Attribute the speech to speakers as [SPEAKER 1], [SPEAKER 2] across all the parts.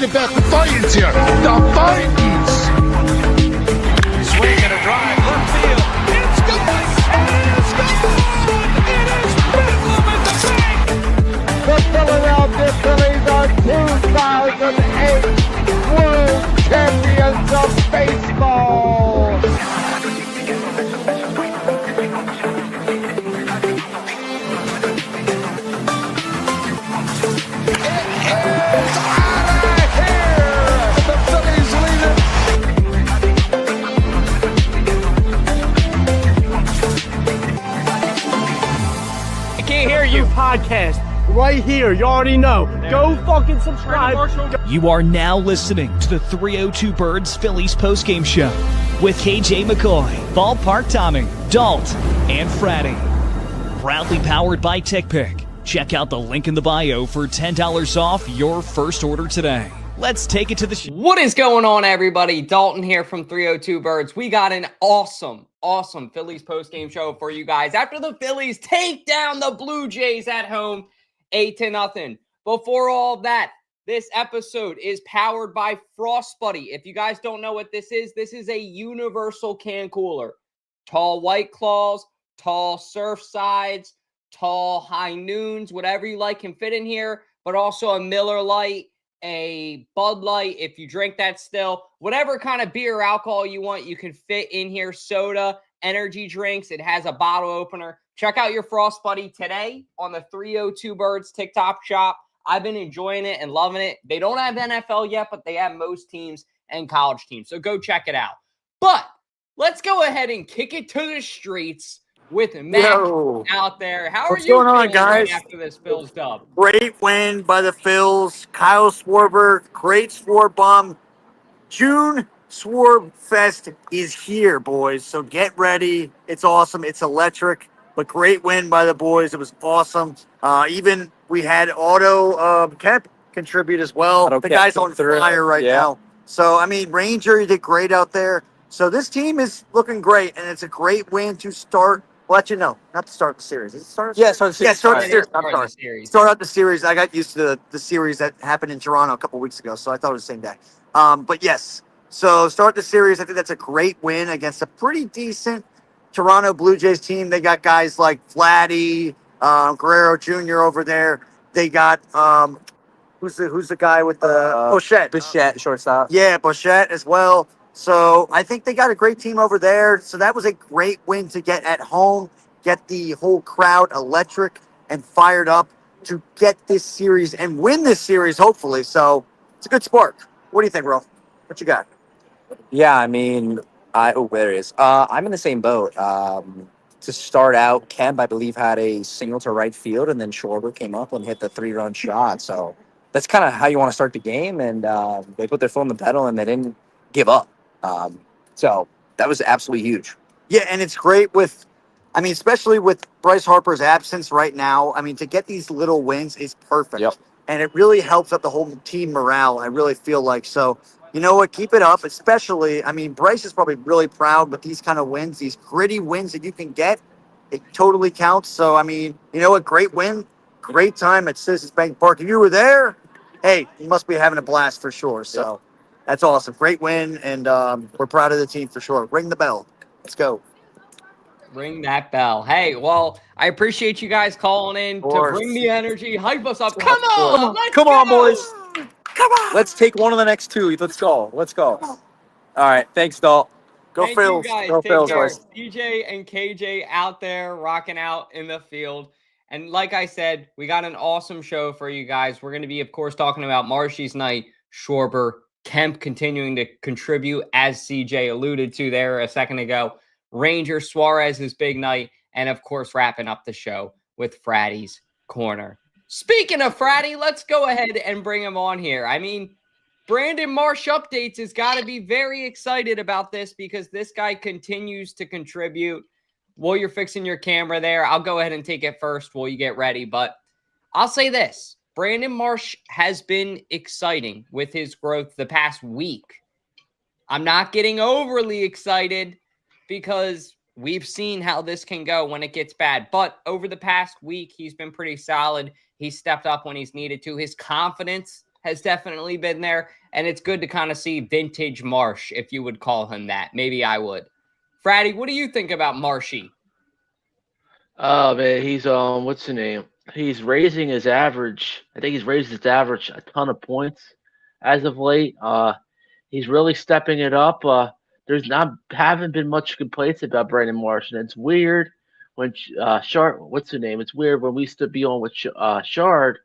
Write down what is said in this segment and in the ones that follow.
[SPEAKER 1] talking about the Fightins here. The Fightins.
[SPEAKER 2] Swing and a drive, left field. It's going, and it is gone. It is bedlam in the bank.
[SPEAKER 3] The Philadelphia Phillies are 2008 World Champions of Baseball.
[SPEAKER 4] Podcast right here. You already know. Go fucking subscribe.
[SPEAKER 5] You are now listening to the 302 Birds Phillies postgame show with KJ McCoy, Ballpark Tommy, Dalton and Fratty. Proudly powered by TickPick. Check out the link in the bio for $10 off your first order today. Let's take it to the show.
[SPEAKER 6] What is going on, everybody? Dalton here from 302 Birds. We got an awesome Phillies postgame show for you guys after the Phillies take down the Blue Jays at home 8-0. Before all of that, this episode is powered by Frost Buddy. If you guys don't know what this is a universal can cooler. Tall White Claws, tall Surfsides, tall High Noons, whatever you like can fit in here, but also a Miller Lite, a Bud Light, if you drink that still, whatever kind of beer or alcohol you want, you can fit in here. Soda, energy drinks. It has a bottle opener. Check out your Frost Buddy today on the 302 Birds TikTok shop. I've been enjoying it and loving it. They don't have NFL yet, but they have most teams and college teams. So go check it out. But let's go ahead and kick it to the streets with Matt out there. How are you
[SPEAKER 7] going on, guys?
[SPEAKER 6] Right after this Phil's dub?
[SPEAKER 7] Great win by the Phils. Kyle Schwarber, great Schwarb bomb. June Schwarb Fest is here, boys. So get ready. It's awesome. It's electric, but great win by the boys. It was awesome. Even we had Otto Kemp contribute as well. The guy's on fire right now. So, I mean, Ranger, you did great out there. So this team is looking great, and it's a great win to start. Well, let you know, not to start the series. Is it start? Yeah, start the series. Yeah, start the series. Start out the series. I got used to the series that happened in Toronto a couple weeks ago, so I thought it was the same day. But yes, so start the series. I think that's a great win against a pretty decent Toronto Blue Jays team. They got guys like Flatty, Guerrero Jr. over there. They got who's the guy with the Bichette, shortstop. Yeah, Bichette as well. So I think they got a great team over there. So that was a great win to get at home, get the whole crowd electric and fired up to get this series and win this series, hopefully. So it's a good spark. What do you think, Rolf? What you got?
[SPEAKER 8] Yeah, I mean, there it is. I'm in the same boat. To start out, Kemp, I believe, had a single to right field, and then Schwarber came up and hit the 3-run shot. So that's kind of how you want to start the game. And they put their foot on the pedal, and they didn't give up. So that was absolutely huge.
[SPEAKER 7] Yeah, and it's great especially with Bryce Harper's absence right now. I mean, to get these little wins is perfect.
[SPEAKER 8] Yep.
[SPEAKER 7] And it really helps up the whole team morale, I really feel like. So, you know what? Keep it up, especially, I mean, Bryce is probably really proud with these kind of wins, these gritty wins that you can get. It totally counts. So, I mean, you know what? Great win, great time at Citizens Bank Park. If you were there, hey, you must be having a blast for sure. So. Yep. That's awesome. Great win, and we're proud of the team for sure. Ring the bell. Let's go.
[SPEAKER 6] Ring that bell. Hey, well, I appreciate you guys calling in to bring the energy, hype us up. Come on.
[SPEAKER 8] Come on, boys. Come on. Let's take one of the next two. Let's go. All right. Thanks, Dalt.
[SPEAKER 7] Go Phils.
[SPEAKER 6] Go Phils, boys. DJ and KJ out there rocking out in the field. And like I said, we got an awesome show for you guys. We're going to be, of course, talking about Marshy's night, Schwarber, Kemp continuing to contribute, as CJ alluded to there a second ago. Ranger, Suárez's big night, and of course, wrapping up the show with Fratty's Corner. Speaking of Fratty, let's go ahead and bring him on here. I mean, Brandon Marsh updates has got to be very excited about this because this guy continues to contribute. While you're fixing your camera there, I'll go ahead and take it first while you get ready. But I'll say this. Brandon Marsh has been exciting with his growth the past week. I'm not getting overly excited because we've seen how this can go when it gets bad. But over the past week, he's been pretty solid. He's stepped up when he's needed to. His confidence has definitely been there. And it's good to kind of see vintage Marsh, if you would call him that. Maybe I would. Fratty, what do you think about Marshy?
[SPEAKER 9] Oh man, he's what's the name? He's raising his average. I think he's raised his average a ton of points as of late. He's really stepping it up. There's not haven't been much complaints about Brandon Marsh, and it's weird when Shard. What's the name? It's weird when we used to be on with Shard.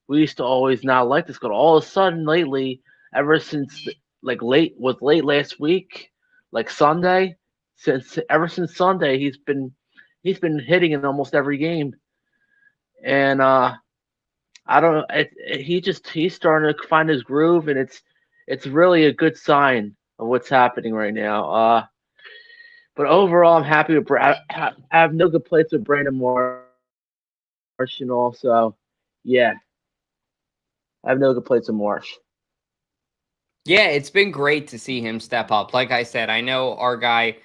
[SPEAKER 9] We used to always not like this, but all of a sudden lately, ever since late last week, like Sunday, ever since Sunday, he's been hitting in almost every game, and I don't know. He's starting to find his groove, and it's really a good sign of what's happening right now. But overall, I'm happy with. I have no complaints with Brandon Marsh, and also, yeah, I have no complaints with Marsh.
[SPEAKER 6] Yeah, it's been great to see him step up. Like I said, I know our guy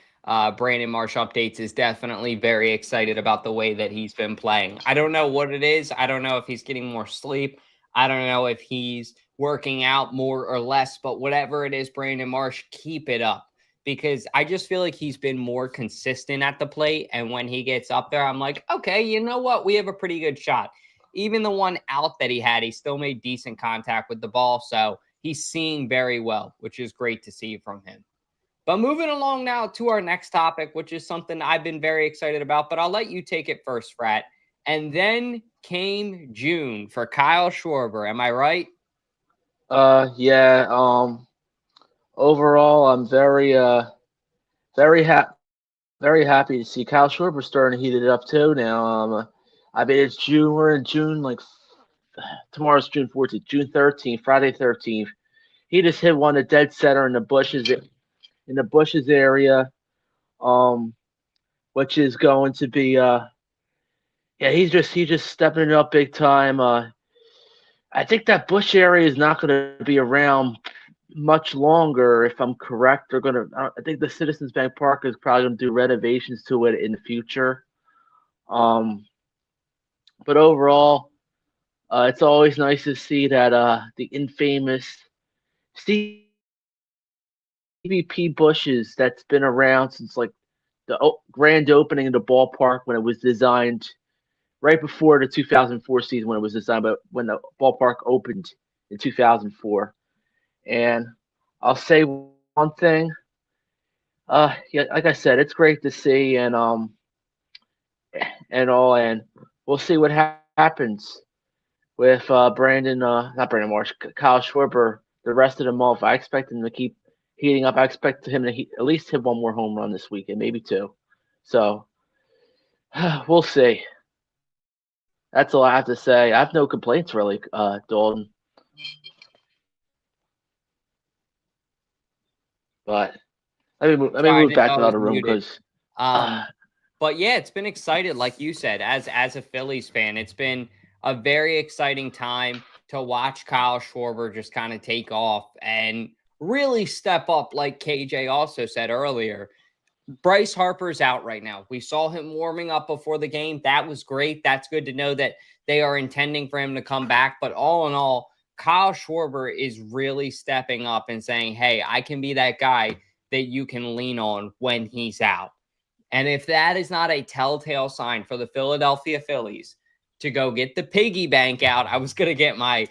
[SPEAKER 6] Brandon Marsh Updates is definitely very excited about the way that he's been playing. I don't know what it is. I don't know if he's getting more sleep. I don't know if he's working out more or less, but whatever it is, Brandon Marsh, keep it up, because I just feel like he's been more consistent at the plate. And when he gets up there, I'm like, okay, you know what? We have a pretty good shot. Even the one out that he had, he still made decent contact with the ball. So he's seeing very well, which is great to see from him. But moving along now to our next topic, which is something I've been very excited about, but I'll let you take it first, Frat. And then came June for Kyle Schwarber. Am I right?
[SPEAKER 9] Yeah. Overall, I'm very happy. Very happy to see Kyle Schwarber starting to heat it up too. Now, I mean it's June. We're in June. Like tomorrow's June 14th, June 13th, Friday 13th. He just hit one at dead center in the bushes area, which is going to be yeah, he's just stepping it up big time. I think that bush area is not going to be around much longer, if I'm correct. They're going to. I think the Citizens Bank Park is probably going to do renovations to it in the future. But overall, it's always nice to see that the infamous CBP bushes that's been around since like the grand opening of the ballpark when it was designed right before the 2004 season when it was designed, but when the ballpark opened in 2004. And I'll say one thing. Yeah, like I said, it's great to see, and we'll see what happens with not Brandon Marsh, Kyle Schwarber the rest of the month. I expect him to keep heating up. I expect him to at least hit one more home run this weekend, maybe two. So we'll see. That's all I have to say. I have no complaints really, Dalton. But let me move back to another room because.
[SPEAKER 6] But yeah, it's been excited, like you said, as a Phillies fan. It's been a very exciting time to watch Kyle Schwarber just kind of take off and really step up, like KJ also said earlier. Bryce Harper's out right now. We saw him warming up before the game. That was great. That's good to know that they are intending for him to come back. But all in all, Kyle Schwarber is really stepping up and saying, hey, I can be that guy that you can lean on when he's out. And if that is not a telltale sign for the Philadelphia Phillies to go get the piggy bank out, I was going to get my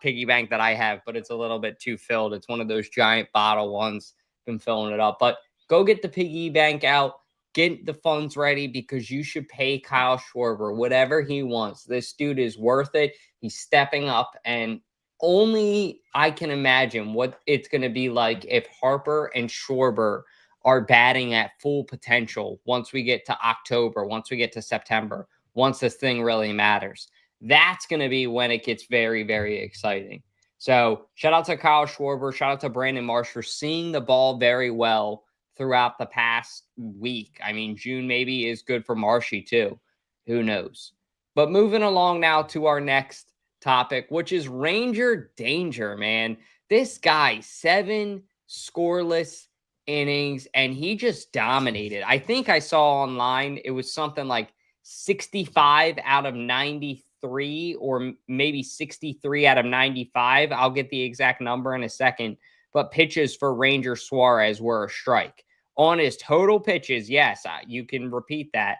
[SPEAKER 6] piggy bank that I have, but it's a little bit too filled. It's one of those giant bottle ones. Been filling it up. But go get the piggy bank out. Get the funds ready because you should pay Kyle Schwarber whatever he wants. This dude is worth it. He's stepping up, and only I can imagine what it's going to be like if Harper and Schwarber are batting at full potential once we get to October, once we get to September, once this thing really matters. That's going to be when it gets very, very exciting. So shout out to Kyle Schwarber. Shout out to Brandon Marsh for seeing the ball very well throughout the past week. I mean, June maybe is good for Marshy too. Who knows? But moving along now to our next topic, which is Ranger Danger, man. This guy, 7 scoreless innings, and he just dominated. I think I saw online it was something like 65 out of 93 63 or maybe 63 out of 95. I'll get the exact number in a second. But pitches for Ranger Suárez were a strike. On his total pitches, yes, you can repeat that.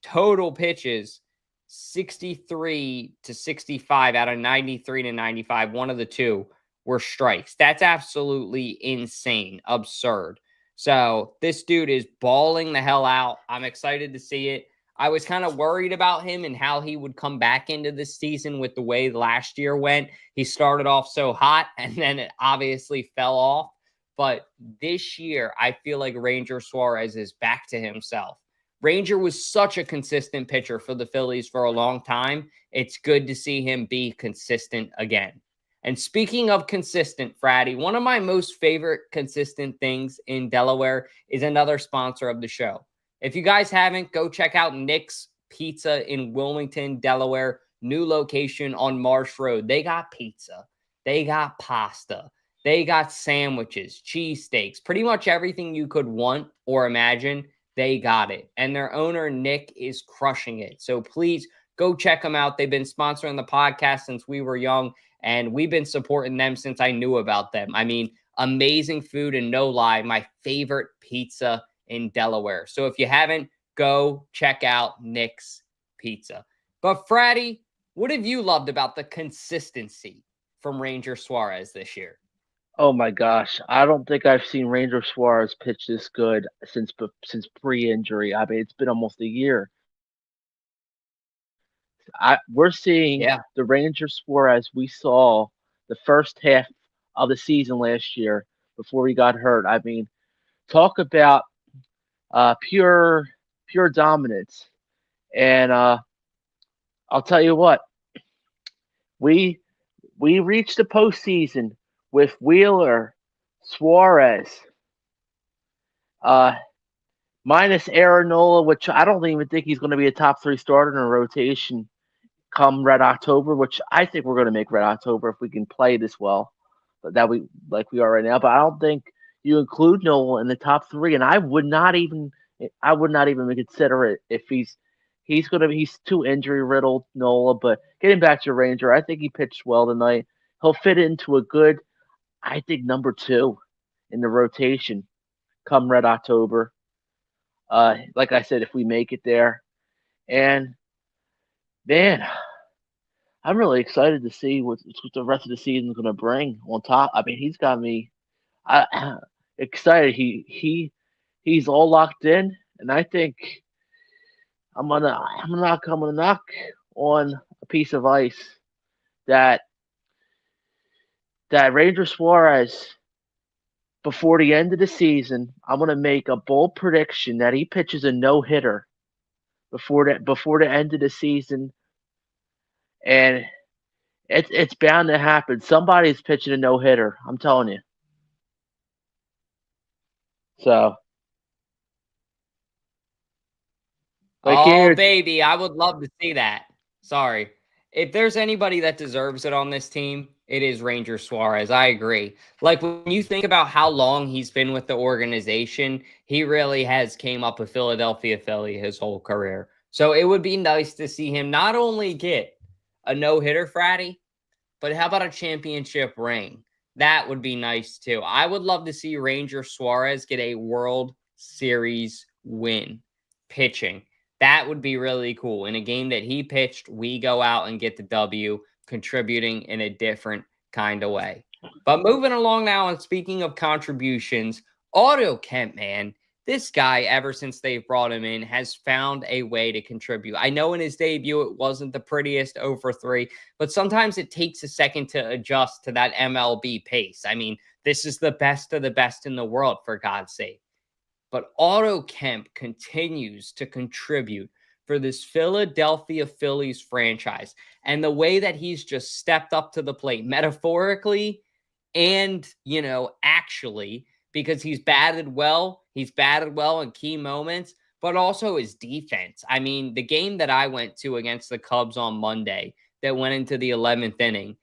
[SPEAKER 6] Total pitches, 63 to 65 out of 93 to 95, one of the two were strikes. That's absolutely insane, absurd. So this dude is balling the hell out. I'm excited to see it. I was kind of worried about him and how he would come back into this season with the way last year went. He started off so hot and then it obviously fell off. But this year, I feel like Ranger Suárez is back to himself. Ranger was such a consistent pitcher for the Phillies for a long time. It's good to see him be consistent again. And speaking of consistent, Fratty, one of my most favorite consistent things in Delaware is another sponsor of the show. If you guys haven't, go check out Nick's Pizza in Wilmington, Delaware. New location on Marsh Road. They got pizza. They got pasta. They got sandwiches, cheesesteaks, pretty much everything you could want or imagine. They got it. And their owner, Nick, is crushing it. So please go check them out. They've been sponsoring the podcast since we were young, and we've been supporting them since I knew about them. I mean, amazing food and no lie, my favorite pizza in Delaware. So if you haven't, go check out Nick's Pizza. But Fratty, what have you loved about the consistency from Ranger Suárez this year?
[SPEAKER 9] Oh my gosh, I don't think I've seen Ranger Suárez pitch this good since pre-injury. I mean, it's been almost a year. We're seeing the Ranger Suárez we saw the first half of the season last year before he got hurt. I mean, talk about pure dominance. And I'll tell you what, we reached the postseason with Wheeler, Suárez, minus Aaronola, which I don't even think he's going to be a top 3 starter in a rotation come Red October, which I think we're going to make Red October if we can play this well, but that we like we are right now. But I don't think you include Nola in the top 3, and I would not even consider it if he's too injury riddled, Nola. But getting back to Ranger, I think he pitched well tonight. He'll fit into a good, I think, number 2 in the rotation come Red October. Like I said, if we make it there. And man, I'm really excited to see what the rest of the season is going to bring on top. I mean, he's got me excited. He's all locked in, and I think I'm gonna knock on a piece of ice that Ranger Suárez, before the end of the season, I'm gonna make a bold prediction that he pitches a no-hitter before the end of the season, and it's bound to happen. Somebody's pitching a no-hitter. I'm telling you. So.
[SPEAKER 6] Baby, I would love to see that. Sorry. If there's anybody that deserves it on this team, it is Ranger Suárez. I agree. Like, when you think about how long he's been with the organization, he really has came up a Philadelphia Philly his whole career. So it would be nice to see him not only get a no-hitter, Fratty, but how about a championship ring? That would be nice, too. I would love to see Ranger Suárez get a World Series win pitching. That would be really cool. In a game that he pitched, we go out and get the W, contributing in a different kind of way. But moving along now, and speaking of contributions, Otto Kemp, man, this guy, ever since they've brought him in, has found a way to contribute. I know in his debut, it wasn't the prettiest 0-for-3, but sometimes it takes a second to adjust to that MLB pace. I mean, this is the best of the best in the world, for God's sake. But Otto Kemp continues to contribute for this Philadelphia Phillies franchise. And the way that he's just stepped up to the plate, metaphorically and, actually, because he's batted well in key moments, but also his defense. I mean, the game that I went to against the Cubs on Monday that went into the 11th inning,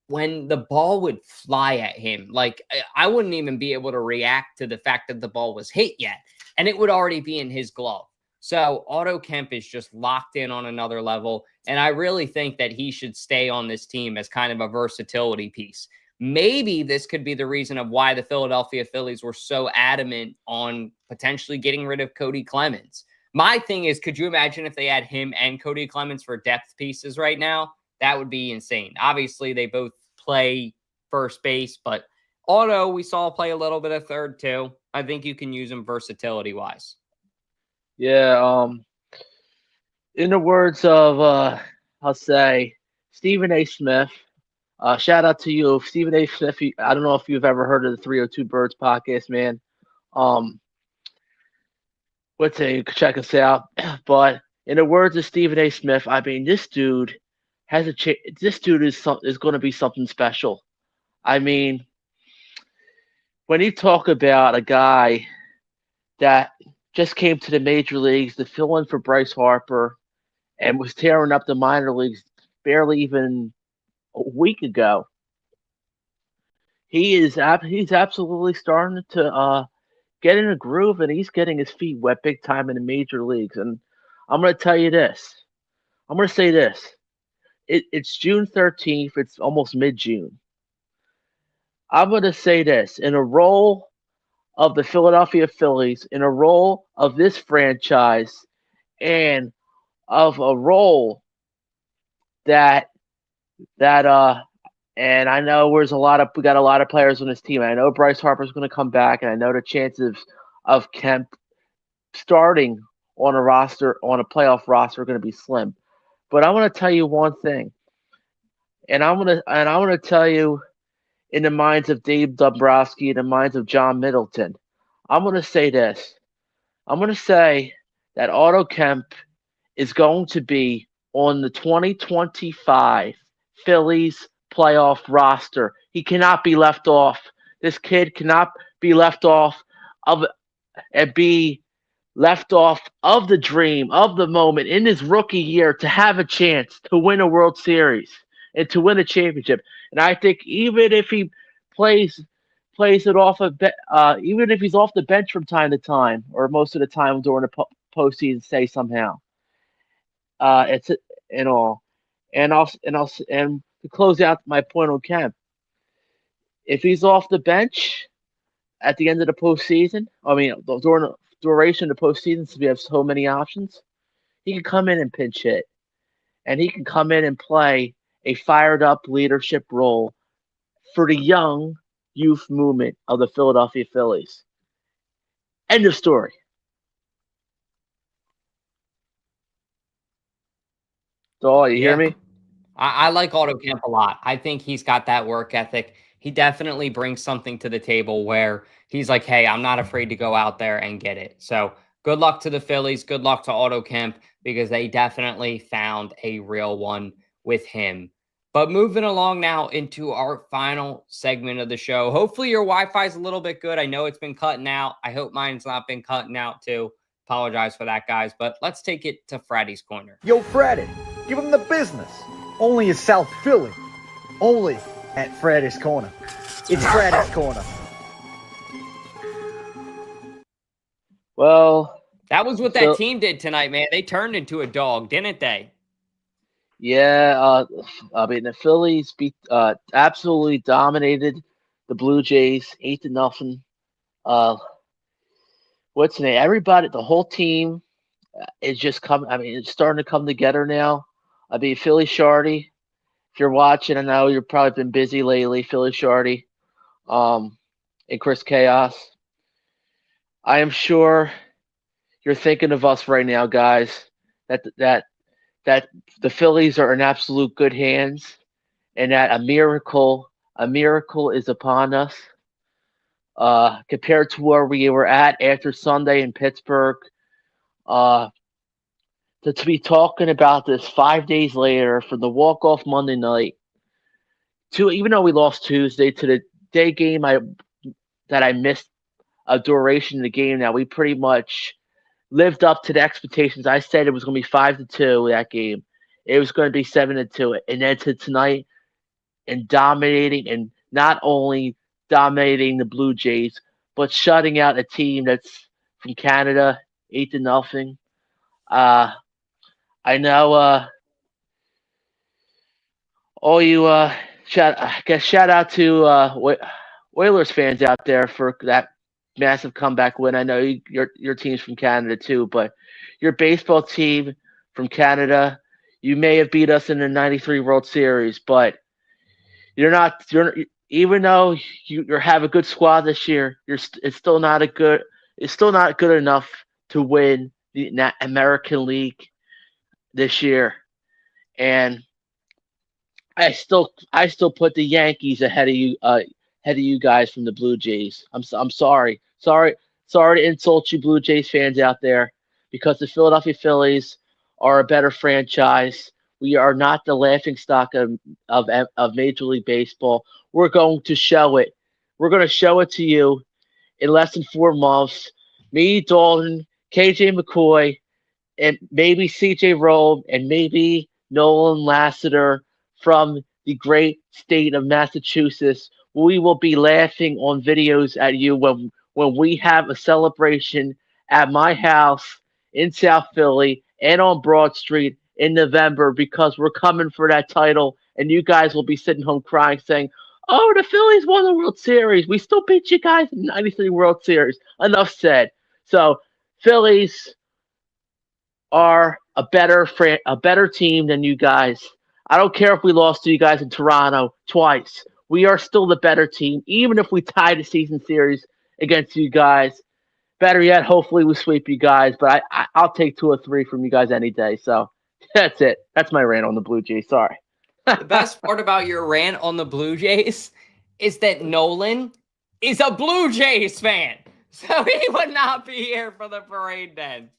[SPEAKER 6] when the ball would fly at him, like, I wouldn't even be able to react to the fact that the ball was hit yet, and it would already be in his glove. So Otto Kemp is just locked in on another level. And I really think that he should stay on this team as kind of a versatility piece. Maybe this could be the reason of why the Philadelphia Phillies were so adamant on potentially getting rid of Cody Clemens. My thing is, could you imagine if they had him and Cody Clemens for depth pieces right now? That would be insane. Obviously, they both play first base, but Otto, we saw play a little bit of third too. I think you can use him versatility-wise.
[SPEAKER 9] Yeah, in the words of, I'll say, Stephen A. Smith, shout out to you, Stephen A. Smith. I don't know if you've ever heard of the 302 Birds podcast, man. Let's say you can check us out. But in the words of Stephen A. Smith, I mean, this dude has this dude is going to be something special. I mean, when you talk about a guy that just came to the major leagues to fill in for Bryce Harper and was tearing up the minor leagues barely even a week ago, he's absolutely starting to get in a groove, and he's getting his feet wet big time in the major leagues. And I'm going to tell you this. I'm going to say this. It's June 13th. It's almost mid-June. I'm going to say this. In a role of the Philadelphia Phillies, in a role of this franchise, and of a role that and I know we got a lot of players on this team. I know Bryce Harper's going to come back, and I know the chances of Kemp starting on a playoff roster are going to be slim. But I want to tell you one thing, and I want to tell you, in the minds of Dave Dombrowski, in the minds of John Middleton, I'm going to say this. I'm going to say that Otto Kemp is going to be on the 2025 Phillies playoff roster. He cannot be left off. This kid cannot be left off of the dream, of the moment in his rookie year to have a chance to win a World Series and to win a championship. And I think even if he plays it off even if he's off the bench from time to time, or most of the time during the postseason, say somehow, it's and all, and to close out my point on Kemp, if he's off the bench at the end of the postseason, I mean during the duration of the postseason, since we have so many options, he can come in and pinch hit, and he can come in and play a fired up leadership role for the young youth movement of the Philadelphia Phillies. End of story. So, you hear me?
[SPEAKER 6] I like Otto Kemp a lot. I think he's got that work ethic. He definitely brings something to the table where he's like, hey, I'm not afraid to go out there and get it. So good luck to the Phillies. Good luck to Otto Kemp, because they definitely found a real one with him. But moving along now into our final segment of the show. Hopefully your Wi-Fi is a little bit good. I know it's been cutting out. I hope mine's not been cutting out too. Apologize for that, guys. But let's take it to Fratty's Corner.
[SPEAKER 10] Yo, Fratty, give him the business. Only in South Philly. Only at Fratty's Corner. It's Fratty's Corner.
[SPEAKER 9] Well,
[SPEAKER 6] that was what that team did tonight, man. They turned into a dog, didn't they?
[SPEAKER 9] Yeah, I mean the Phillies absolutely dominated the Blue Jays 8-0. What's the name? Everybody, the whole team is just coming. I mean, it's starting to come together now. I mean, Philly Shardy, if you're watching, I know you've probably been busy lately. Philly Shardy, and Chris Chaos. I am sure you're thinking of us right now, guys. That the Phillies are in absolute good hands, and that a miracle is upon us. Compared to where we were at after Sunday in Pittsburgh, to be talking about this 5 days later from the walk-off Monday night to, even though we lost Tuesday, to the day game that I missed a duration of the game. Now we pretty much lived up to the expectations. I said it was going to be 5-2 that game. It was going to be 7-2, and then to tonight, and dominating, and not only dominating the Blue Jays, but shutting out a team that's from Canada 8-0. I know all you shout out to Oilers fans out there for that massive comeback win. I know your team's from Canada too, but your baseball team from Canada, you may have beat us in the '93 World Series, but you're even though you have a good squad this year, it's still not good enough to win the American League this year. And I still put the Yankees ahead of you guys from the Blue Jays. I'm sorry to insult you Blue Jays fans out there, because the Philadelphia Phillies are a better franchise. We are not the laughingstock of Major League Baseball. We're going to show it. We're going to show it to you in less than 4 months. Me, Dalton, KJ McCoy, and maybe CJ Rowe, and maybe Nolan Lassiter from the great state of Massachusetts. We will be laughing on videos at you when we have a celebration at my house in South Philly and on Broad Street in November, because we're coming for that title, and you guys will be sitting home crying saying, "Oh, the Phillies won the World Series. We still beat you guys in the '93 World Series." Enough said. So, Phillies are a better team than you guys. I don't care if we lost to you guys in Toronto twice. We are still the better team, even if we tie the season series against you guys. Better yet, hopefully we sweep you guys, but I'll take 2 or 3 from you guys any day. So that's it. That's my rant on the Blue Jays. Sorry.
[SPEAKER 6] The best part about your rant on the Blue Jays is that Nolan is a Blue Jays fan. So he would not be here for the parade then.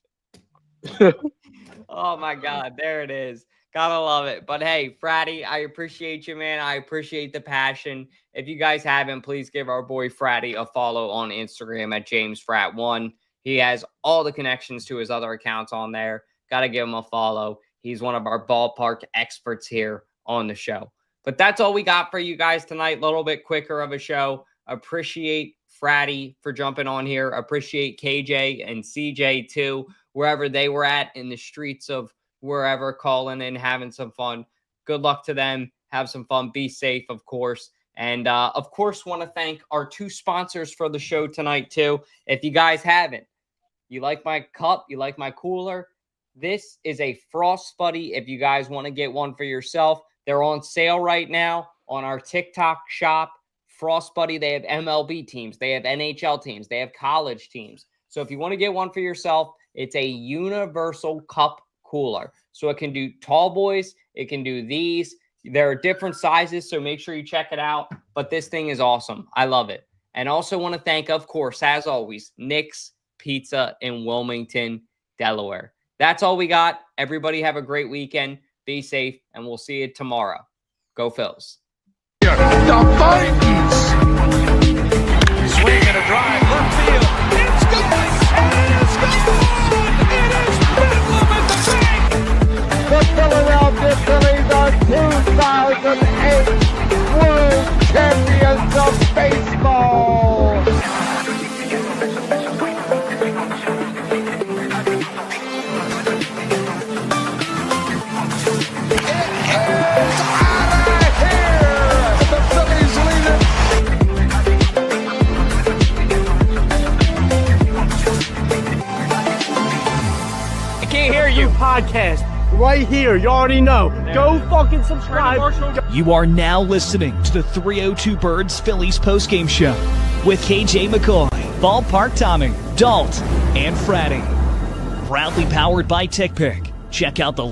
[SPEAKER 6] Oh, my God. There it is. Gotta love it. But hey, Fratty, I appreciate you, man. I appreciate the passion. If you guys haven't, please give our boy Fratty a follow on Instagram at JamesFrat1. He has all the connections to his other accounts on there. Gotta give him a follow. He's one of our ballpark experts here on the show. But that's all we got for you guys tonight. A little bit quicker of a show. Appreciate Fratty for jumping on here. Appreciate KJ and CJ too, wherever they were at in the streets of wherever, calling in, having some fun. Good luck to them. Have some fun. Be safe, of course. And, of course, want to thank our 2 sponsors for the show tonight, too. If you guys haven't, you like my cup, you like my cooler, this is a Frost Buddy. If you guys want to get one for yourself, they're on sale right now on our TikTok shop. Frost Buddy, they have MLB teams. They have NHL teams. They have college teams. So if you want to get one for yourself, it's a universal cup cooler. So it can do tall boys. It can do these. There are different sizes, so make sure you check it out. But this thing is awesome. I love it. And also want to thank, of course, as always, Nick's Pizza in Wilmington, Delaware. That's all we got. Everybody have a great weekend. Be safe, and we'll see you tomorrow. Go Phils.
[SPEAKER 1] The Vikings.
[SPEAKER 2] Swing and a drive, left field. It's going, and it's gone! It is Bedlam at the bank!
[SPEAKER 3] The Philadelphia Phillies are 2008 World Champions of Baseball.
[SPEAKER 4] Podcast right here. You already know. Go fucking subscribe.
[SPEAKER 5] You are now listening to the 302 Birds Phillies postgame show with KJ McCoy, Ballpark Tommy, Dalton and Fratty. Proudly powered by TickPick. Check out the